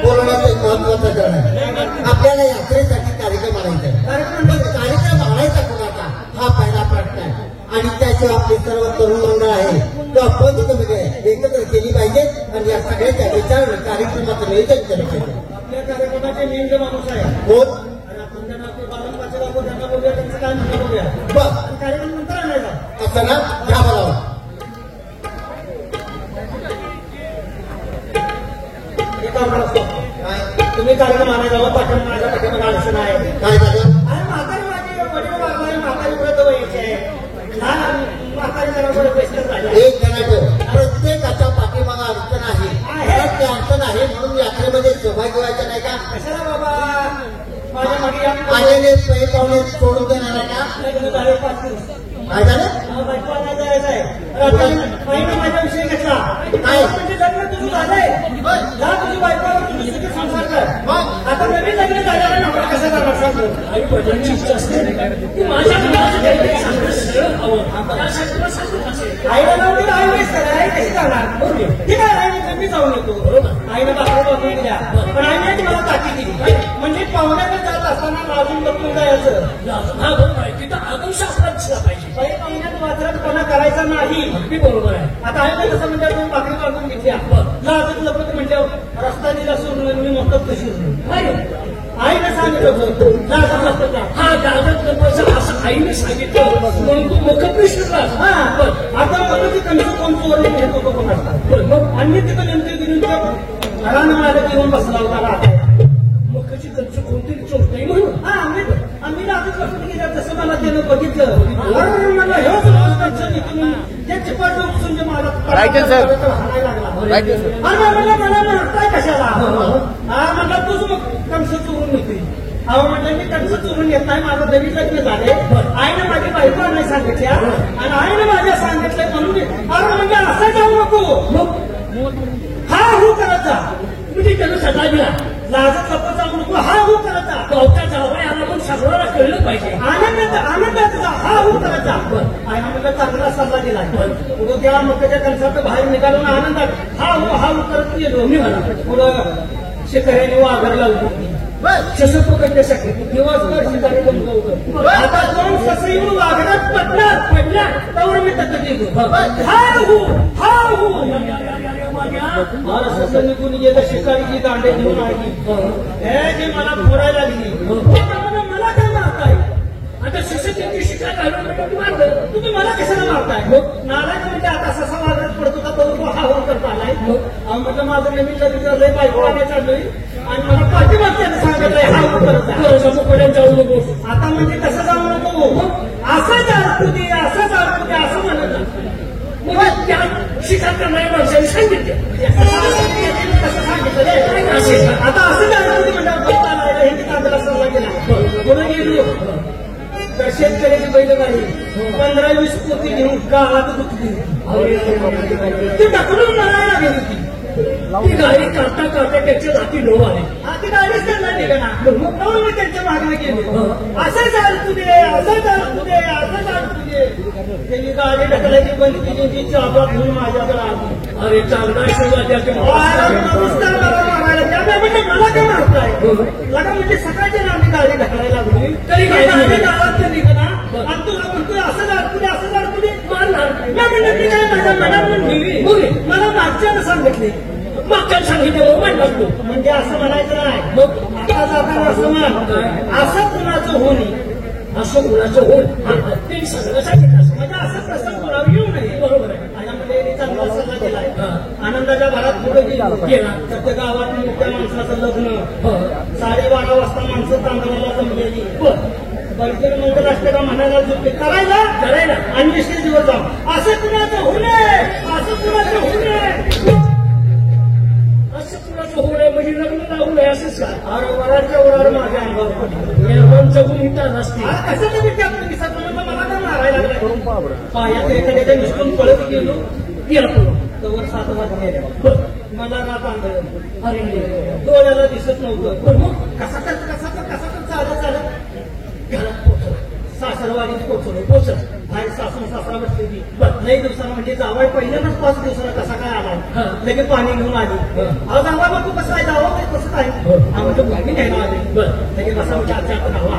बोलण्याचं एक महत्वाचं कारण आहे. आपल्याला यात्रेसाठी कार्यक्रम आणायचा आहे. कार्यक्रम आणायचा कोणाचा हा पहिला प्रश्न आहे. आणि त्याशिवाय आपले सर्व तरुण मंडळ आहे तो आपण एकत्र केली पाहिजे आणि या सगळ्याच्या विचार कार्यक्रमाचं नियोजन केलं पाहिजे. आपल्या कार्यक्रमाचे नेमके माणूस आहे कोण कार्यक्रम नंतर आणायचा असं ना घ्या बोलावा. तुम्ही कार्यक्रम आणायला पाठवून माझ्या पाठीमागे अडचण आहे. काय झालं? म्हातारी माझी वडील वागलाय, म्हातारी व्रत व्हायची आहे. लहान म्हातारी जरा बेस्टच झाली. एक जणांचं प्रत्येकाच्या पाठीमागा अडचण आहे. ते अडचण आहे म्हणून यात्रेमध्ये सहभागी व्हायचं नाही का? कशाला बाबा माझ्या मागे आलेले पै पाहुणे सोडून देणार आहे का? लग्न झाले 5 दिवस. काय झालं? बायकोला जायचं आहे. माझ्या विषय घेतला काय म्हणजे लग्न तुझं झालंय जा तुझी बायकोला तुझी सुखी संसार कर. आता नवीन लग्न झाल्याला नोकरी कसं करणार सांगतो. आई वडिलांची इच्छा असते की माझ्या मुलाचं काहीतरी चांगलं सरळ हवं. आईला लावून आई वेस्ट करा. आई कशी जाणार? ठीक आहे आई मी जाऊन येतो. आईनं बाकड्या बांधून दिल्या पण आईने मला ताकी दिली. म्हणजे पाहुण्याने जात असताना लाजून लपून जायचं. हा बरोबर आहे. तिथं आदर्श असला दिसला पाहिजे. पाहुण्यात वात्रटपणा करायचा नाही. अगदी बरोबर आहे. आता आईने कसं म्हणजे आपण बाकडी बांधून घेतल्या लाजून लपत म्हणजे रस्ता दिला सोडून मी मोठं कशी आईने सांगितलं लाजून लपत हा दादत लपवायचं असं आईने सांगितलं म्हणून तू मुख प्रश्न. हा आता मला ती कमी कोण चोरून घेत होतो कोण असतात. मग आणि तिथं नेमके गेली घरानं माझ्या घेऊन बसला होता राहता मुखाची त्यांचं कोणतरी चोर नाही म्हणून. हा आम्ही लाजून लपत गेल्या जसं मला त्यानं बघितलं मला हे चिपाट म्हणजे मला मला मारताय कशाला. हा म्हटलं तूच मग कंस चोरून येते. अहो म्हटलं मी कंस चोरून येत नाही. माझं नवीन लग्न झाले. आईने माझी बायको नाही सांगितल्या आणि आईने माझ्या सांगितलंय म्हणून अरे म्हणजे असं जाऊ नको. हा हो करत जा. म्हणजे त्यानं सगळा दिला लाजत लपत जाऊ नको. हा हो करत जा. गावच्या जावया याला पण सगळ्याला कळलं पाहिजे. आनंदात जा. हा हो करत जा. आईने म्हटलं चांगला सल्ला दिला. पुढं त्या मकाच्या कणसात बाहेर निघालो ना आनंदात हा हो करत गेलो. पुढं शेतकऱ्याने वाघर लावली शस पकडण्यासाठी दिवसभर शिकारी बंद. आता दोन सस येऊन वाघरात पडणार त्यावर मी तक गेलो. मला सस निघून गेलं. शिकारीची दांडे घेऊन आली. हे जे मला फोडायला लागली. मला काय मारताय? आता ससची शिकार घालून मारलं. तुम्ही मला कशाला मारताय? नारायण म्हणजे आता ससा वाघरात पडतो का तो हा हो करता आलाय. म्हटलं माझं नवीन लग्न झालंय बायको आल्या चाललोय आणि मला पाठीमागच्याने सांगितलंय हा हो करत जाऊ नको. आता म्हणजे कसं जाऊ नको. असंच अडकू दे असंच अडकू दे असं म्हणत मग त्या शिकार करणाऱ्या माणसाने सांगितले कसं सांगितलं. आता असंच अडकू दे म्हणजे हे कांद्याला सल्ला गेला. पुढे गेलो तर शेतकऱ्याची बैलगाडी 15-20 पोती घेऊन गावात दुखली. ती ढकलून मारायला गेली होती. ती गाडी काढता काढता त्याच्या जाती लो आले. ती गाडीच त्यांना निघणार. म्हणून मी त्यांच्या मागणे गेलो. असंच अडकू दे असंच अडकू दे असंच अडकू दे. त्यांनी गाडी ढकलायची बंद केली. ती चाबा घेऊन माझ्याकडे आली. अरे चांगला शिवाजी मला काय मारताय लगा म्हणजे सकाळच्या आम्ही गाडी ढकलायला लागली तरी गाडी गावात निघणार आणि तुला म्हणतोय असं अडकू दे असं अडकू दे मारणार. म्हणजे ती काय माझ्या मनात म्हणली मला मागच्यानं सांगितले. मागच्या सांगितलं म्हणतो म्हणजे असं म्हणायचं नाही. मग आता जाताना असं म्हण असं कुणाचं होणे असं कुणाचं होईल ते सगळं सांगितलं. म्हणजे असं प्रसंग कोणावर येऊ नये. बरोबर आहे. माझ्यामध्ये चांगला सल्ला दिलाय. आनंदाच्या भरात पुढे गेला तर त्या गावात मोठ्या माणसाचं लग्न 12:30 वाजता माणसं तांदळाला जमलेली. बलगीर मंगल असते का म्हणायला जुळते करायला आणि 20 दिवस जाऊ असं कुणाचं होणे असं कुणाचं होणे असं कुणाचं होणे म्हणजे लग्न लावू नये असंच का. अरे वराच्या वरार माझ्या अंगावर पडली. जगून इथं नसते. कसं तुम्ही त्यातून दिसत मला काय मारायला लागला. पायात एखाद्याच्या निसटून पळत गेलो गेला पुढं तवर 7 वाजता गेल्या. मला रात आंधळ अरे डोळ्याला दिसत नव्हतं. कसा तर चालत घरात पोहोचलो. सासरवाडीत पोहोचलो. बाहेर सासू सासरा तुझी लई दिवसाला म्हणजे जावळ पहिल्यांदाच 5 दिवसाला कसा काय आला लगेच पाणी घेऊन आली अहो जावा मग तू कसं आहे जावं ते कसं काय आम्ही मुलगी घ्यायला आले लगेच बसा म्हणजे आजच्या आपण हवा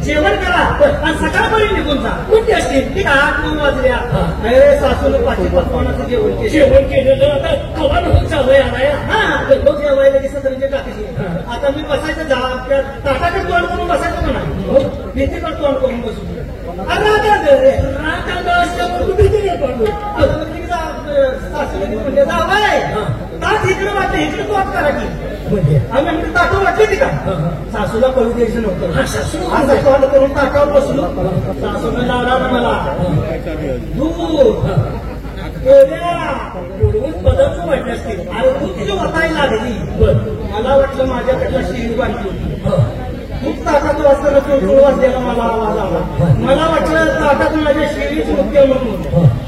जेवण करा आणि सकाळपर्यंत निघून जा कुठे असतील ठीक आहे 8-9 वाजल्या अरे सासून 5-5 जेवण जेवण केलेलं आता कवा होऊन चालू आहे हा लोक जेवायला दिसत म्हणजे टाकायची आता मी बसायचं त्या ताटाकडे तोंड करून बसायचं म्हणा भीतीकडे तोंड करून बसू म्हणजे जावाय ताट इकडे वाटलं इकडे तोट करा की आम्ही म्हणजे ताटं वाटली ती का सासूला कळू द्यायचं नव्हतं असं तोंड करून ताटावर बसलो सासूला लावला मला दूध पदार्थ वाटले असतील अरे तू तुझी वतायला लागली मला वाटलं माझ्याकडला शिडी बांधली खूप ताटात वाजताना चोचूळ वाजलेला मला आवाज आला मला वाटलं ताटात माझ्या शिडीच मुख्य म्हणून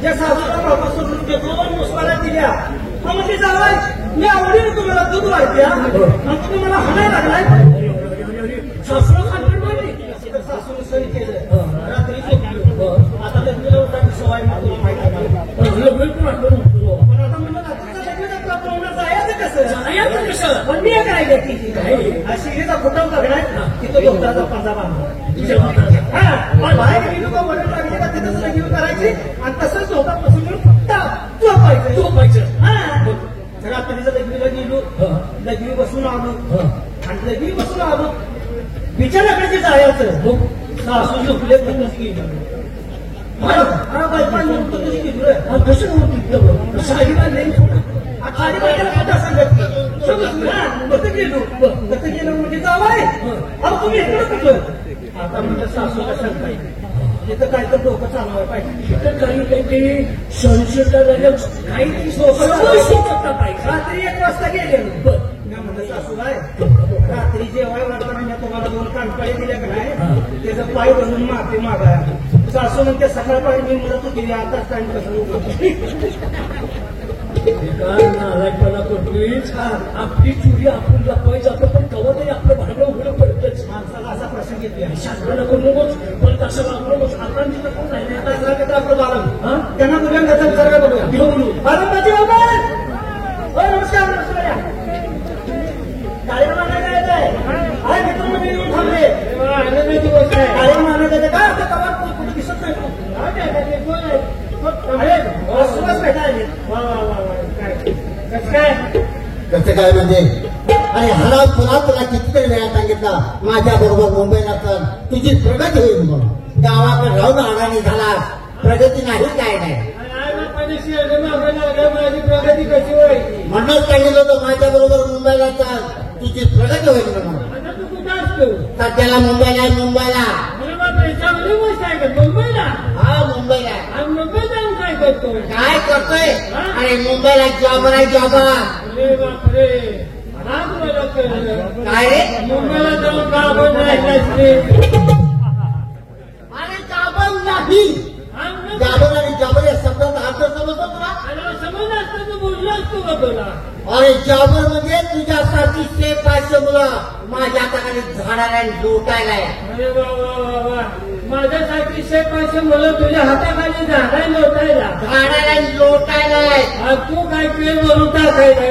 ज्या सासूला बापासून नृत्य 2 मुस्कारा दिल्या म्हणजे जावाय मी आवडीने तुम्हाला दूध वाढत्या आणि तुम्ही मला हाणायला लागलाय सासूला खांडण मारली सासूने सही केलं रात्री झोपलो आता लग्न उठायची सवय माहिती पण आता म्हणलं जायचं कसं पण मी काय घेतली शिडीचा फुटव करणार तिथं डोक्टराचा पंजा बांधला बाहेर गेलो का वडील लागले का तिथंच लगीव करायची आणि तसंच झोपा बसून झोपायचं रात्रीचं लग्नीला गेलो लग्नी बसून आलो आणि लग्नी बसून आलो बिचाराकडे जायचं सासू झोपले तसंच गेलो हा बायपा नव्हतं तशी गेलो कसं नव्हतं साडी बांधली खाली बायला खाता सांगत कसं गेलो म्हणजे जावाय अहो तुम्ही इकडं कुठं आता म्हणजे सासूला शंका तिथं काय तर डोकं चालवाय पाहिजे तिथं काही संशोधन काहीतरी पाहिजे रात्री 1 वाजता गेले मी म्हणलं सासूबाई रात्री जेवाय वाटताना मी तुम्हाला 2 कानपळे दिल्या का नाही त्याचं पाय बनवून माफी मागाया सासू म्हणते सकाळपर्यंत मी म्हणत होती आताच टाइम कसं काय नालायकपणा करतोय आपली चुरी आपण लपवायचं जातो पण कवा तरी आपलं भांडण उघडं पडतंच माणसाला असा प्रसंग येतोय शासनाला करू नकोच पण तसं वापरू नकोस आता तिथं कोण राहिले आपलं बालम त्यांना बघूया त्याचा विचार काय बघूया घेऊन बालमबाजी बाबा नमस्कार नमस्कार या कार्यक्रम आणायला आहे मित्रांनो येऊन थांबले आनंदाची गोष्ट आहे कार्यक्रम आणायला काय आता कवा कुठे दिसत नाही कसं काय म्हणजे अरे हरा पुन्हा तुला कितीतरी वेळा सांगितलं माझ्या बरोबर मुंबईला चल तुझी प्रगती होईल म्हणून गावाकडे राहून अडाणी झाला प्रगती नाही काय नाही माझी प्रगती कशी व्हायची म्हणूनच सांगितलं होतं माझ्या बरोबर मुंबईला चल तुझी प्रगती होईल म्हणून सध्याला मुंबईला मुंबईला हा मुंबईला मुंबई जाऊन काय करतो काय करतोय अरे मुंबईला जॉबर आहे जॉबर अरे बापरे काय रे मुंबईला जाऊन का आपण अरे जाबर नाही जाबर आणि जॉबर या शब्दाचा अर्थ समजतो तुला समज असतं तू बोललो असतो का तुला अरे जॉबर म्हणजे तुझ्यासारखी 500 मुलं माझ्या हाताखाली झाडाला लोटायला अरे वा माझ्यासाठी 500 मुलं तुझ्या हाताखाली झाडाय लोटायला झाडाला लोटायला तू काय ते म्हणून टाकायला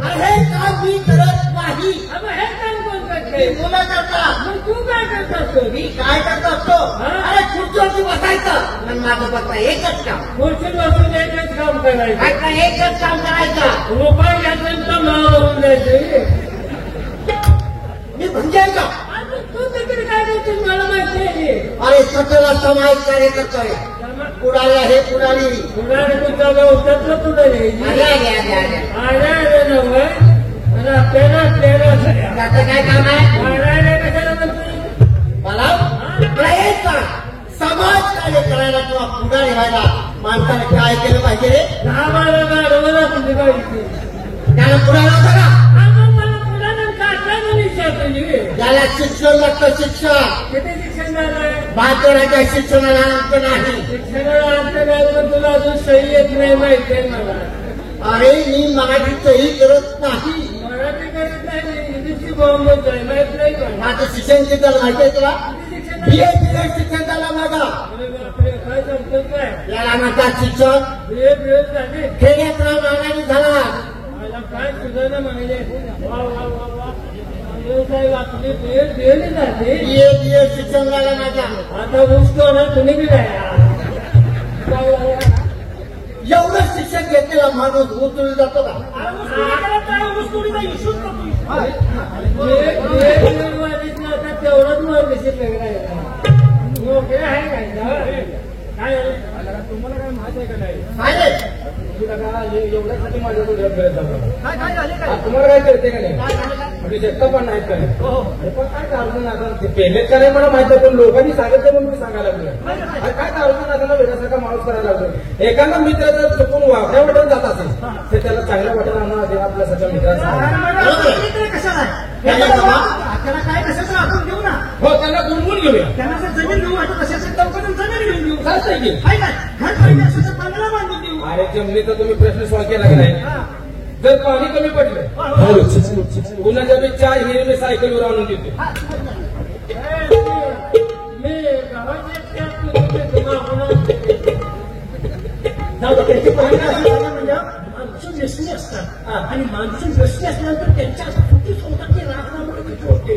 अरे काम मी करत नाही हे काम कोण करते मुलं करतात मग तू काय करत असतो मी काय करत असतो अरे खुर्चीवरती बसायचं पण माझं फक्त एकच काम खुर्ची बसून एकच काम करायचं फक्त एकच काम करायचं रुपये घ्यायचं मावून द्यायचे मी म्हणजे का तू तिकडे काय करते मला माहिती आहे अरे स्वतःला सामायिक कार्य करतोय पुढारी आहे पुढारी पुढारी तुझ्या गावच्यातलं पुढे त्याचं काय काम आहे कशाला म्हणतो मला हेच का समाज कार्य करायला किंवा पुढारी व्हायला माणसाने काय केलं पाहिजे रे तुझी गाडी त्याला पुढारी होतं का मला पुढे काढला विचार त्याला शिक्षण लागतं शिक्षण किती शिक्षण झालंय बाजाराच्या शिक्षणाला अंत नाही शिक्षणाला अंत नाही तुला अजून सही येत नाही माहिती आहे मला अरे मी मराठी सही करत नाही मराठी करत नाही इंग्लिशची बॉम्बच आहे माहित नाही का माझं शिक्षण किती झालं माहिती आहे तुला किती शिक्षण BA शिक्षण झाला माझा. काय सांगतो काय याला म्हणतात शिक्षक. BA झाले खेड्यात राहून अडाणी झाला. मला काय सुधारणा म्हणाले वा वा वा वा साहेब आपले BA झाले BA शिक्षण झालं माझा. आता उसतो ना तुम्ही बी एवढं शिक्षण घेतलेला माणूस उचलून जातो का? तेवढंच मग कशी वेगळा आहे काय तुम्हाला काय माहित आहे का नाही एवढ्यासाठी माझ्याकडे तुम्हाला काय कळते का नाही म्हणजे शेतका पण नाहीत का नाही पण काय कारण आता पेमेंट का नाही मला माहित आहे पण लोकांनी सांगितलं म्हणून मी सांगायला लागलो काय कारण नादाला वेळासारखा माणूस करायला लागलो एखादा मित्र जर चुकून वाकड्या वाटत जात असेल तर त्याला चांगल्या वाटत आणणार आपल्या सगळ्या मित्रांना त्याला काय कशाचं आपण घेऊ ना. हो त्यांना गुणगुण घेऊया त्यांना जर जमीन घेऊ वाटत असेल तर चौकातून जमीन घेऊन घेऊ. चालतंय की काय काय घर पाहिजे असेल तर बंगला बांधून देऊ. अरे जमिनीचा तुम्ही प्रश्न सॉल्व केला की नाही जर पाणी कमी पडलं कुणाच्या बी 4 हिरे मी सायकलवर आणून देतो. त्याची पहिली अशी झाली म्हणजे मान्सून व्यसनी असतात आणि मान्सून व्यसनी असल्यानंतर त्यांच्या सुट्टी होतात ते राखण्यामध्ये किती होते.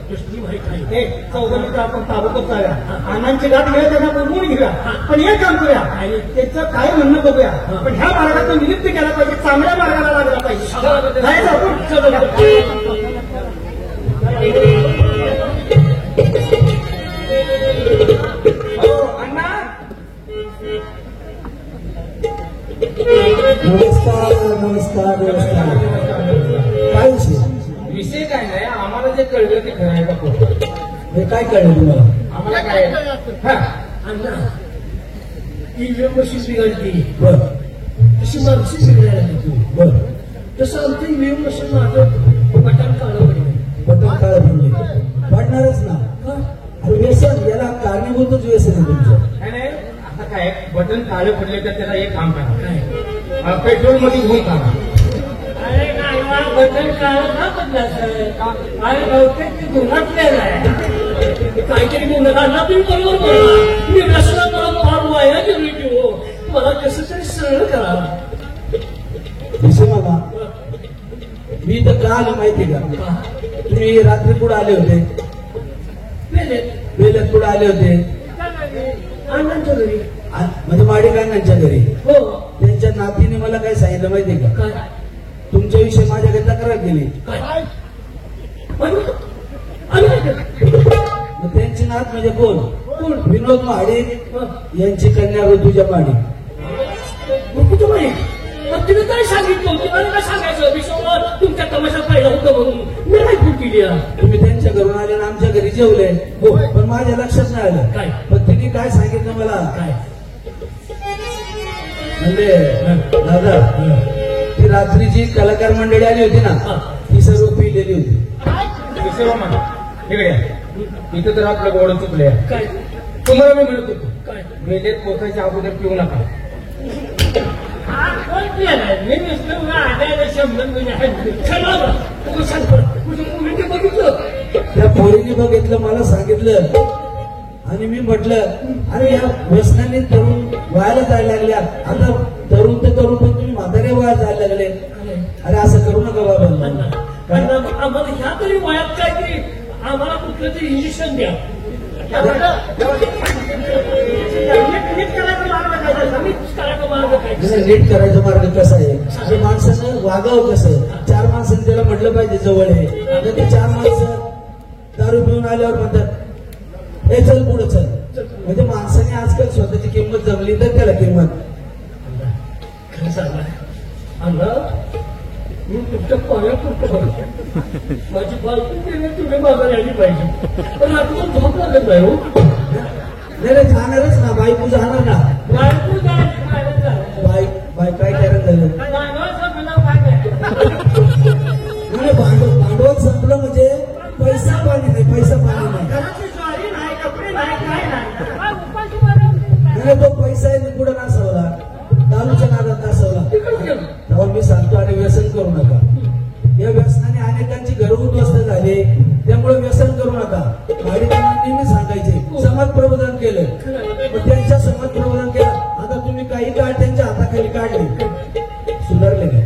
व्यसनी माहीत नाही चौघांचा आपण ताबडतोब जाऊया अण्णांची गाठ घेऊया त्यांना बोलवून घेऊया पण एक काम करूया आणि त्यांचं काय म्हणणं बघूया पण ह्या मार्गातून नियुक्त केला पाहिजे चांगल्या मार्गाला लागला पाहिजे. नाही आपण अण्णा नमस्कार नमस्कार नमस्कार. काय विषय काय नाही आम्हाला जे कळलं ते खरं आहे का खोटं हे काय कळलं तुम्हाला? आम्हाला काय अण्णा ईव्हीएम मशीन बिघडली बर तशी माणसं बिघडायला लागली. बर तसं आमचं ईव्हीएम मशीन माझं बटन काढलं पडलं. बटन काळ पडले पडणारच ना. अरे व्यसन याला कारणीभूतच व्यसन आहे तुमचं. नाही आता काय बटन काळे पडले तर त्याला एक काम करा पेट्रोल मध्ये घेऊन टाका. अरे नाही बटन काढलं ना बदलायचं आणि बहुतेक ते गुन्हातलेलं आहे काहीतरी गुन्हा ना तुम्ही बरोबर बोला. मी रस्ता मला फार वाया गेली की हो मला कसं तरी सरळ करा. विषय मामा मी तर का आलो माहिती का? तुम्ही रात्री कुठं आले होते? वेळेत कुठं आले होते? अण्णांच्या घरी. म्हणजे माडिकांच्या घरी. हो त्यांच्या नातीने मला काय सांगितलं माहितीये का? काय तुमच्याविषयी माझ्याकडे तक्रार केली. काय मग त्यांची नात म्हणजे कोण? विनोद महाडिक यांची कन्या ऋतुजा महाडिक. ऋतुजा महाडिक तुम्ही काय सांगितलं होतं? मला काय सांगायचं विश्वावर तुमच्या तमाशा पाहिला होतं म्हणून मी नाही फोन केली. तुम्ही त्यांच्या घरून आले ना आमच्या घरी जेवले. हो पण माझ्या लक्षात नाही आलं काय? पण तिने काय सांगितलं मला काय म्हणजे दादा ती रात्रीची कलाकार मंडळी आली होती ना ती सर्व पिलेली होती. विषय मामा इकडे इथं तर आपलं गोड चुकले. काय तुम्हाला मी म्हणत होतो काय मेलेत पोचायच्या अगोदर पिऊ नका. मी नुसतं आधार शब्द बघितलं त्या पोरीने बघितलं मला सांगितलं आणि मी म्हटलं अरे या व्यसनाने तरुण व्हायला जायला लागल्या. आता तरुण तर तरुण पण तुम्ही म्हातारे व्हायला जायला लागले. अरे असं करू नका बाबा. आम्हाला ह्या तरी वयात काहीतरी आम्हाला कुठलं तरी इंजेक्शन द्या. नीट करायचा मार्ग कसा आहे? माणसानं वागावं कसं? 4 माणसांनी त्याला म्हटलं पाहिजे जवळ आहे. आता ते 4 माणसं दारू पिऊन आल्यावर म्हणतात हे चल पुढे चल. म्हणजे माणसाने आजकाल स्वतःची किंमत जमली तर त्याला किंमत. खरं सांगा अण्णा मी तुमच्या पाया करतो माझी बायको केली तुम्ही मागायला आली पाहिजे पण आता झोप लागत नाही. हो नाही जाणारच ना बायको जाणार ना. बायको बाय काय करायला झालं? भांडवल संपलं म्हणजे पैसा पाणी नाही. पैसा पाणी नाही. घराची ज्वारी नाही कपडे नाही काय नाही तो पैसा आहे पुढे नासावला दारूच्या नादात नासावला. तेव्हा मी सांगतो आणि व्यसन करू नका. या व्यसनाने अनेकांची घरं उद्ध्वस्त झाले त्यामुळे व्यसन करू नका. भाडीदारांना नेहमी सांगायचे समाज प्रबोधन केलं. आता तुम्ही काही काळ त्यांच्या हाताखाली काढले, सुधारले काय?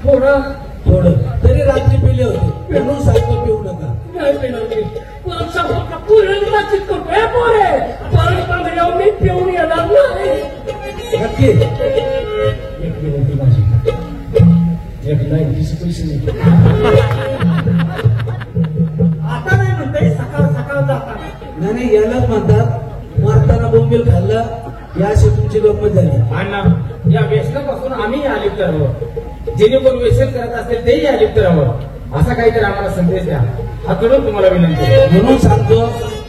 थोडं तरी रात्री पिले होते, म्हणून सारखं पिऊ नका. नाही पिणार मी. परत सांगू का पुरणला चित्तो काय पोरे परत बांधल्यावर मी पिऊन येणार नाही. नक्की एक विनंती माझी, एक नाही 20 पैसे नाही. आता नाही म्हणते सकाळ सकाळ जाताना. नाही यालाच म्हणतात मारताना बोंबील खाल्लं. या अशी तुमची गंमत झाली. अण्णा या व्यसनापासून आम्ही अलिप्त राहावं, जेणेकरून व्यसन करत असेल तेही अलिप्त राहावं असा काहीतरी आम्हाला संदेश द्या. हातून तुम्हाला विनंती आहे. म्हणून सांगतो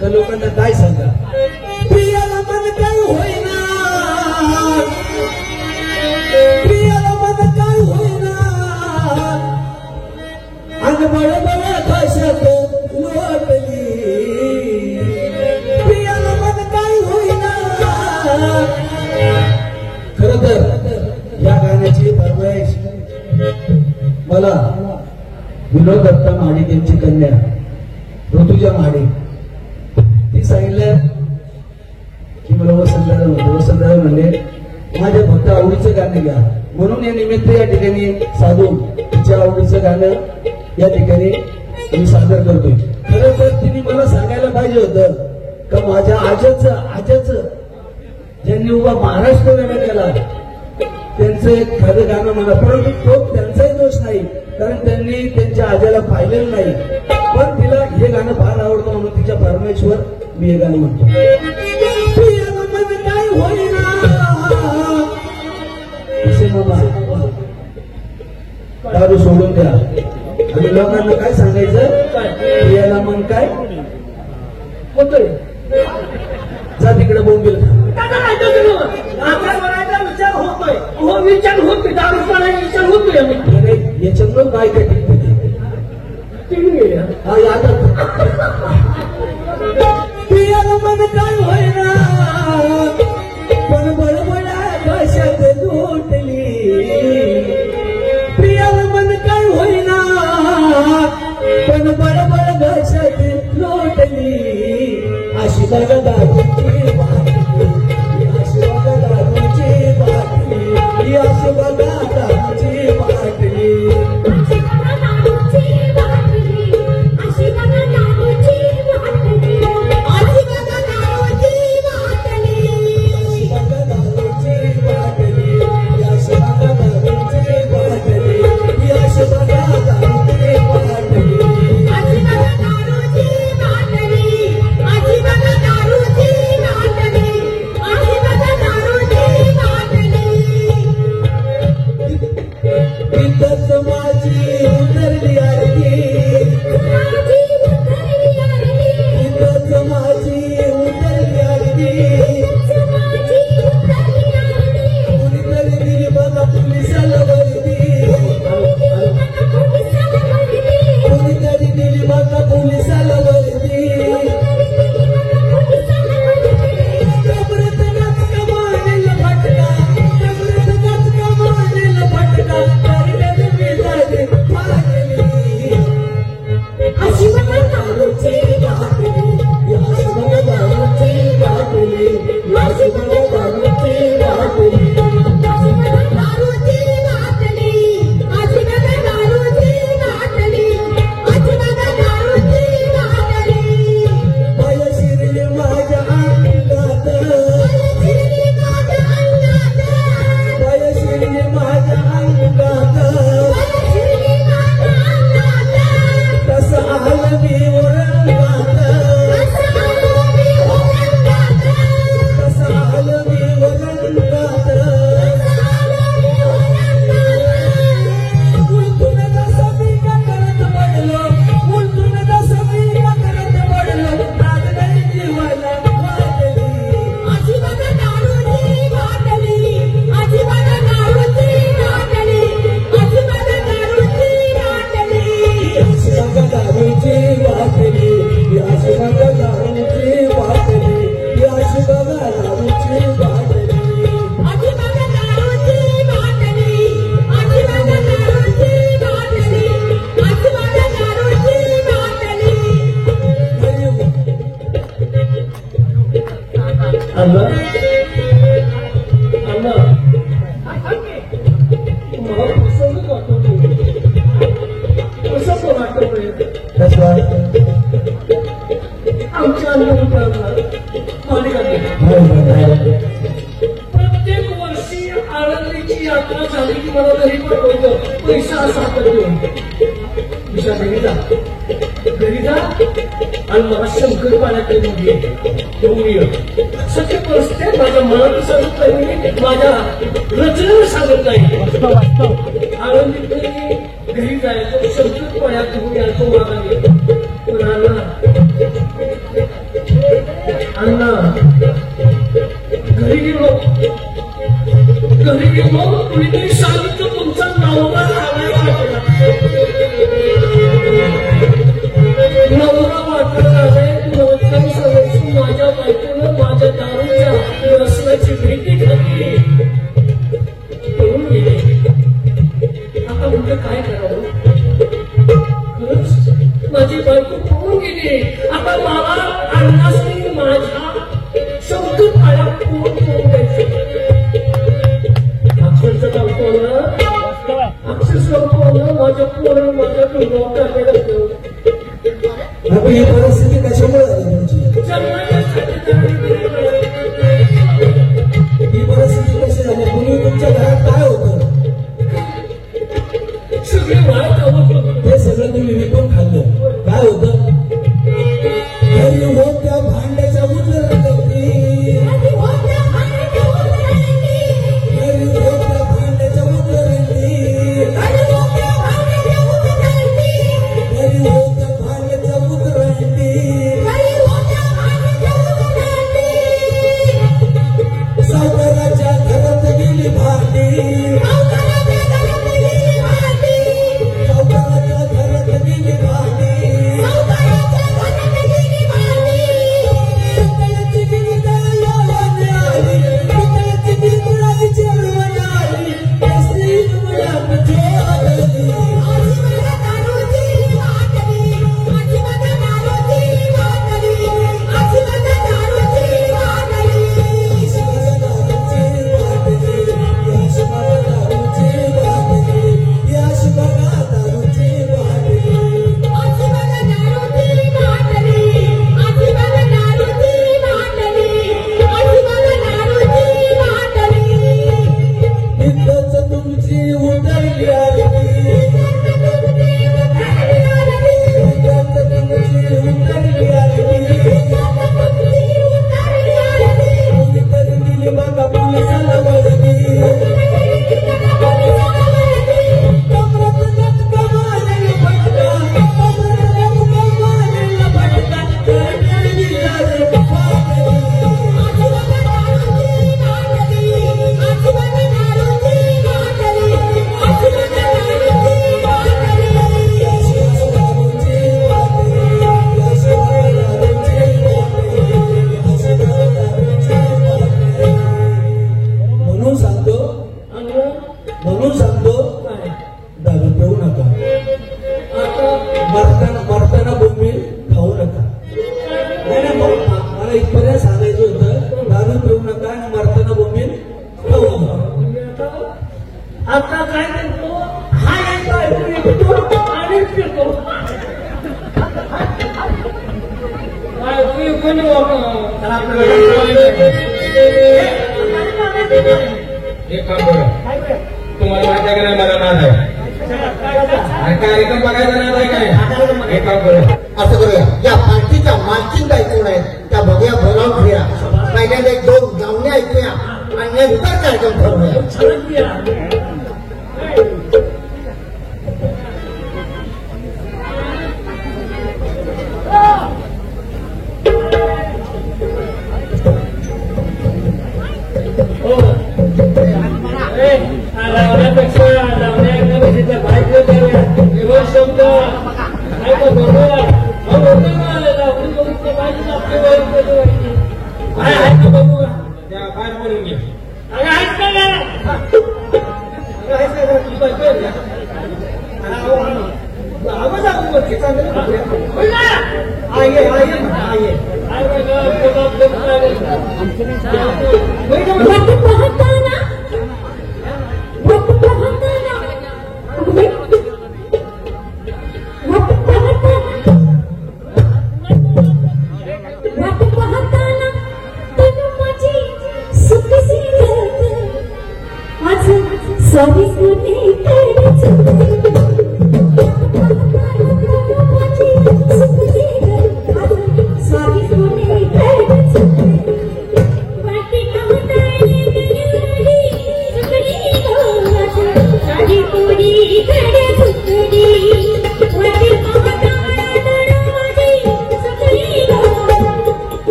का लोकांना काय सांगा, प्रियाला मन काय होईना, प्रियाला मन काय होईना, आणि बळबळ कशात लोटली, प्रियाला मन काय होईना. खर तर या गाण्याची फरमाईश मला विनोद दत्ता महाडिक यांची कन्या ऋतुजा महाडिक ती सांगितलं की मला वसंतराव म्हणले माझ्या फक्त आवडीचं गाणं घ्या. म्हणून या निमित्त या ठिकाणी साधून तिच्या आवडीचं गाणं या ठिकाणी मी सादर करतोय. खरं तर तिने मला सांगायला पाहिजे होतं का माझ्या आजच ज्यांनी उभा महाराष्ट्र वेगळा केला त्यांचं एक खरं गाणं मला, परंतु तो त्यांचाही दोष नाही कारण त्यांनी त्यांच्या आज्याला पाहिलेलं नाही. पण तिला हे गाणं फार आवडतं म्हणून तिच्या फरमाईशवर मी हे गाणं म्हणतो. प्रियाला मन काय होईना, असे मामा दारू सोडून द्या आणि लोकांना काय सांगायचं, प्रियाला मन काय होतोय, जा तिकडे बोंबील खा. आता करायचा विचार होतोय. हो विचार होते, दारू पाण्याचा विचार होतोय आम्ही. याच्यामुळे काय काय पिऊन गेले. हा आता प्रियाला मन काय होईना, पण बळबळा कशात लोटली, प्रियाला मन काय होईना, पण बळबळ कशात लोटली. अशी बघा दारूची बाटली, अशी बघा दारूची बाटली, अशी बघा दारूची बाटली. अण्णा अण्णा मला पसंत वाटतो कसं वाटतं आमच्या अण्णा प्रत्येक वर्षी आळंदीची यात्रा झाली की मला घरी पाठवतो पैसा साखर देऊन दिशा घरी जा आणि मला शंकर पाण्याकडे घेऊन ये सत्य परिस्थिती माझ्या मनात सांगत नाही माझ्या रचनेवर सांगत नाही आळंदीत घरी जायचं शंकर पाण्यात घेऊन यायचो मागाने पण अण्णा घरी गेलो कुणीतरी सांगितलं तुमचा नवरा आलाय नवरा वाटत आलाय नवरदेव सांगायची माझ्या बायकोनं माझ्या दारूच्या व्यसनाची भेटी घातली करून गेली आता म्हणजे काय करावं खरंच माझी बायको पळून गेली आता मला अण्णासनी माझ्या शंकर पाया पूर्ण करून द्यायचं अक्षरशः माझ्या पोरं माझ्या डोंगरावर टाकायला ही परिस्थिती कशामुळे झाली तुमची ही परिस्थिती कशी झाली तुम्ही तुमच्या घरात काय होतं सगळे वाईट हे सगळं तुम्ही विकून खाल्लं काय होतं घरी होत्या भांड्याच्या उतरती घरी होत्या भांड्याच्या उतरती घरी होत्या भांड्याच्या उतरती सावकाराच्या घरात गेली भांडी सावकाराच्या घरात गेली भांडी म्हणून सांगतो दारू पिऊ नका मरताना बोंबी खाऊ नका नाही मला इथपर्यंत सांगायचं होतं दारू पिऊ नका आणि मरताना बोंबी खाऊ नका आता काय करतो हा येतो आणि फिरतो कोणी एक काम करा तुम्हाला माहिती आहे का नाही मला नाद आहे कार्यक्रम बघायचा नाद आहे काय एक काम करा असं करूया या पार्टीच्या मालकीन काय कोण आहेत त्या बघूया बोलावून घेऊया पहिल्यांदा एक दोन गावणे ऐकूया आणि नंतर कार्यक्रम ठरवूया लावण्यापेक्षा लावण्यापेक्षा बाहेर करूया शब्द काय तो बरोबर काय आहे का बघू त्या बाहेर बोलून घ्या अरे आहेत का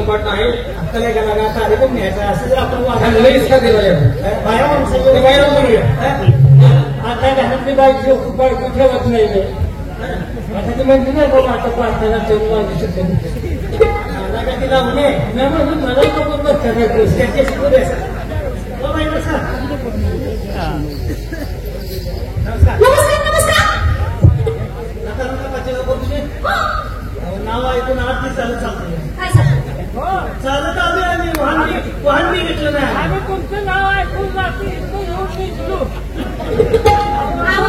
पाठ नाही आपल्याला गेला का कार्यक्रम घ्यायचा असं जर आपण आणि लईच का दिला या बाया ते बाहेर करूया आता घरातली बायको ठेवत नाही रे. आता ती म्हणते ना बाबा आता प्रार्थना करून वाजू शकते मला का तिला म्हणे नाही म्हणून मला नको त्याचे शिकू द्यायचा. हो बाई नमस्कार. नाव ऐकून 8 दिवस झालं चालत आलोय आम्ही वाहन मी घेतलं नाही. आम्ही तुमचं नाव ऐकून जाते इथं येऊन निघलो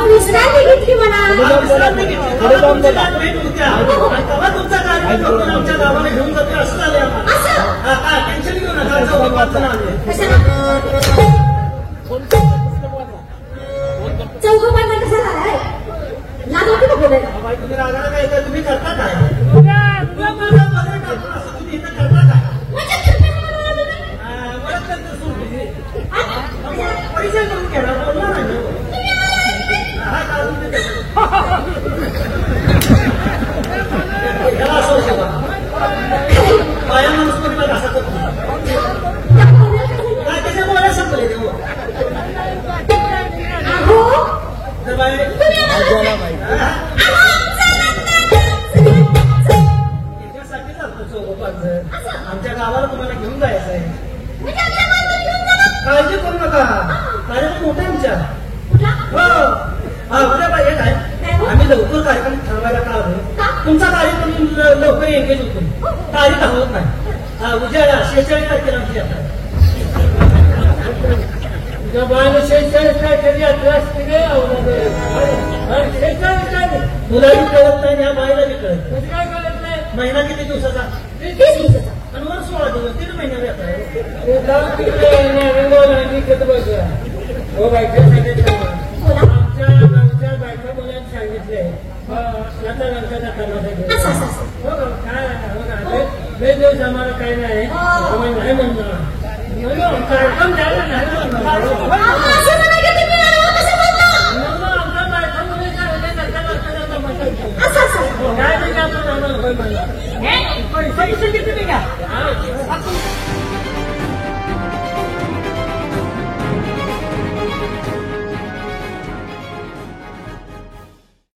विश्रांती घेतली म्हणा. विश्रांती घेतली. तुमची गाठ भेट होत्या आणि तेव्हा तुमचा कार्यक्रम करून आमच्या गावाला घेऊन जाते असं झालं आम्हाला. हा टेन्शन घेऊ नका चौघ आले. चौघपांना कसा झालाय लागला की नको बोलायला. बाई तुम्ही रागाला काय येतं? तुम्ही करता काय? तुम्ही इथं करता काय? ओळख करता सोडली. परिचय करून घ्या बोलणार नाही. हा काढून देतो. याला असं होतं बा. बाया माणूस पण मला असं करतो. काय त्याच्यामुळे संपले देऊ तर बाई याच्यासाठी चालतो चौघपांचं. आमच्या गावाला तुम्हाला घेऊन जायचं आहे. काळजी करू नका. कार्यक्रम मोठा आमच्या हो हा उद्या पाहिजे काय आम्ही लवकर कार्यक्रम ठरवायला का आलो. तुमचा कार्यक्रम लवकर एंगेज होतो. तारीख होत नाही. हा उद्या 46 तारखेला आमची यात्रा. तुझ्या बाळाला 46 काहीतरी यात्रा असते रे अवघड 46 काय मुलाही कळत नाही या बाईला बी कळत तुझं काय कळत नाही महिना किती दिवसाचा 20 दिवसाचा. आणि मला 16 दिवस 3 महिन्यावर यात्रा आहे. ते जाऊन तिकडे रंगवलं आणि कधी बघा हो बायका सांगितलं आमच्या गावच्या बायका मुलांनी सांगितलंय याचा रंगाचा करण्यासाठी असं असं असं. हो का? काय हो ना लय दिवस आम्हाला काही नाही आम्ही नाही म्हणणार कार्यक्रम द्यायला नाही म्हणणार असं म्हणा की तुम्ही कसं बोलता? आमच्या बायका मुली असं असं. काय नाही आपण आम्हाला होय म्हणणार पैसे किती घ्या हा.